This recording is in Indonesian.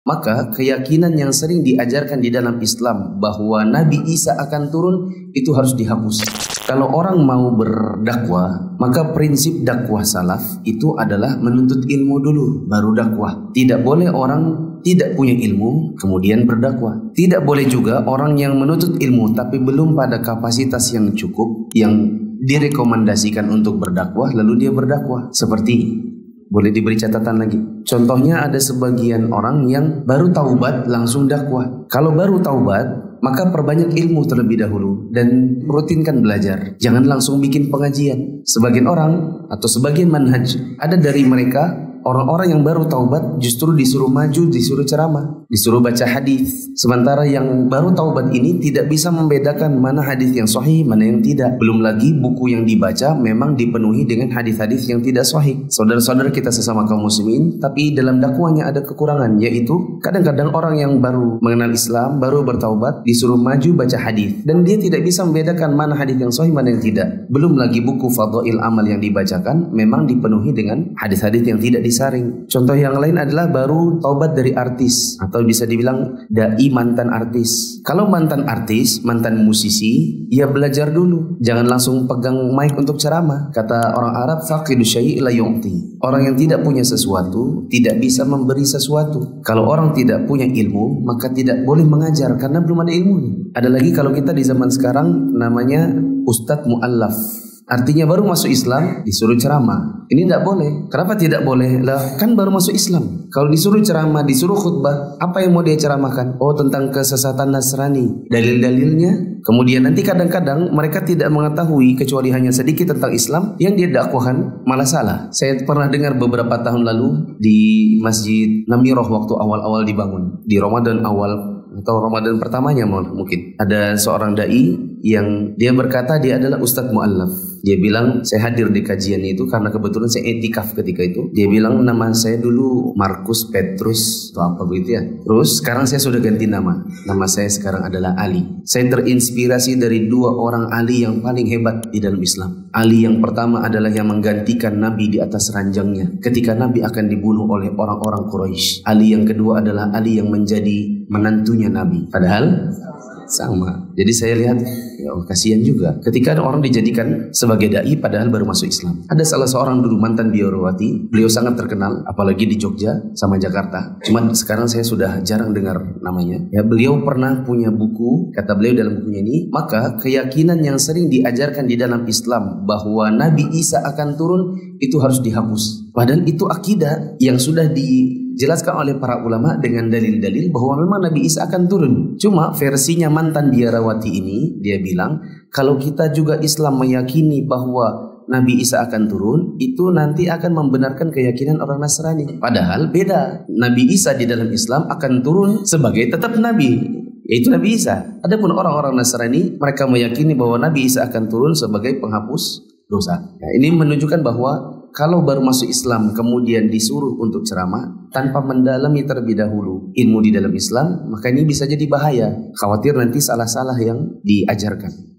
Maka keyakinan yang sering diajarkan di dalam Islam bahwa Nabi Isa akan turun itu harus dihapus. Kalau orang mau berdakwah, maka prinsip dakwah salaf itu adalah menuntut ilmu dulu baru dakwah. Tidak boleh orang tidak punya ilmu kemudian berdakwah. Tidak boleh juga orang yang menuntut ilmu tapi belum pada kapasitas yang cukup, yang direkomendasikan untuk berdakwah lalu dia berdakwah. Seperti, boleh diberi catatan lagi, contohnya ada sebagian orang yang baru taubat langsung dakwah. Kalau baru taubat, maka perbanyak ilmu terlebih dahulu dan rutinkan belajar. Jangan langsung bikin pengajian. Sebagian orang atau sebagian manhaj ada dari mereka, orang-orang yang baru taubat justru disuruh maju, disuruh ceramah, disuruh baca hadis. Sementara yang baru taubat ini tidak bisa membedakan mana hadis yang sahih, mana yang tidak. Belum lagi buku yang dibaca memang dipenuhi dengan hadis-hadis yang tidak sahih. Saudara-saudara kita sesama kaum muslimin, tapi dalam dakwahnya ada kekurangan, yaitu kadang-kadang orang yang baru mengenal Islam, baru bertaubat, disuruh maju baca hadis dan dia tidak bisa membedakan mana hadis yang sahih, mana yang tidak. Belum lagi buku fadhail amal yang dibacakan memang dipenuhi dengan hadis-hadis yang tidak disaring. Contoh yang lain adalah baru taubat dari artis atau bisa dibilang dai mantan artis. Kalau mantan artis, mantan musisi, ya belajar dulu. Jangan langsung pegang mic untuk ceramah. Kata orang Arab, faqidu syai' la yu'ti. Orang yang tidak punya sesuatu tidak bisa memberi sesuatu. Kalau orang tidak punya ilmu, maka tidak boleh mengajar karena belum ada ilmunya. Ada lagi kalau kita di zaman sekarang namanya ustadz mu'allaf. Artinya baru masuk Islam disuruh ceramah. Ini tidak boleh. Kenapa tidak boleh? Lah kan baru masuk Islam. Kalau disuruh ceramah, disuruh khutbah, apa yang mau dia ceramahkan? Oh, tentang kesesatan Nasrani, dalil-dalilnya. Kemudian nanti kadang-kadang mereka tidak mengetahui kecuali hanya sedikit tentang Islam, yang dia dakwahkan malah salah. Saya pernah dengar beberapa tahun lalu di Masjid Namirah waktu awal-awal dibangun, di Ramadan awal atau Ramadan pertamanya mungkin, ada seorang dai yang dia berkata dia adalah ustadz mu'allaf. Dia bilang, saya hadir di kajian itu karena kebetulan saya etikaf ketika itu. Dia bilang, nama saya dulu Markus Petrus atau apa begitu ya. Terus sekarang saya sudah ganti nama. Nama saya sekarang adalah Ali. Saya terinspirasi dari dua orang Ali yang paling hebat di dalam Islam. Ali yang pertama adalah yang menggantikan Nabi di atas ranjangnya ketika Nabi akan dibunuh oleh orang-orang Quraisy. Ali yang kedua adalah Ali yang menjadi menantunya Nabi. Padahal sama. Jadi saya lihat, ya kasihan juga ketika ada orang dijadikan sebagai dai padahal baru masuk Islam. Ada salah seorang dulu mantan biarawati, beliau sangat terkenal apalagi di Jogja sama Jakarta. Cuman sekarang saya sudah jarang dengar namanya. Ya, beliau pernah punya buku, kata beliau dalam bukunya ini, maka keyakinan yang sering diajarkan di dalam Islam bahwa Nabi Isa akan turun itu harus dihapus. Padahal itu akidah yang sudah dijelaskan oleh para ulama dengan dalil-dalil bahwa memang Nabi Isa akan turun. Cuma versinya mantan biarawati ini, dia bilang kalau kita juga Islam meyakini bahwa Nabi Isa akan turun, itu nanti akan membenarkan keyakinan orang Nasrani. Padahal beda. Nabi Isa di dalam Islam akan turun sebagai tetap Nabi, yaitu Nabi Isa. Adapun orang-orang Nasrani, mereka meyakini bahwa Nabi Isa akan turun sebagai penghapus dosa. Nah, ini menunjukkan bahwa kalau baru masuk Islam kemudian disuruh untuk ceramah tanpa mendalami terlebih dahulu ilmu di dalam Islam, maka ini bisa jadi bahaya. Khawatir nanti salah-salah yang diajarkan.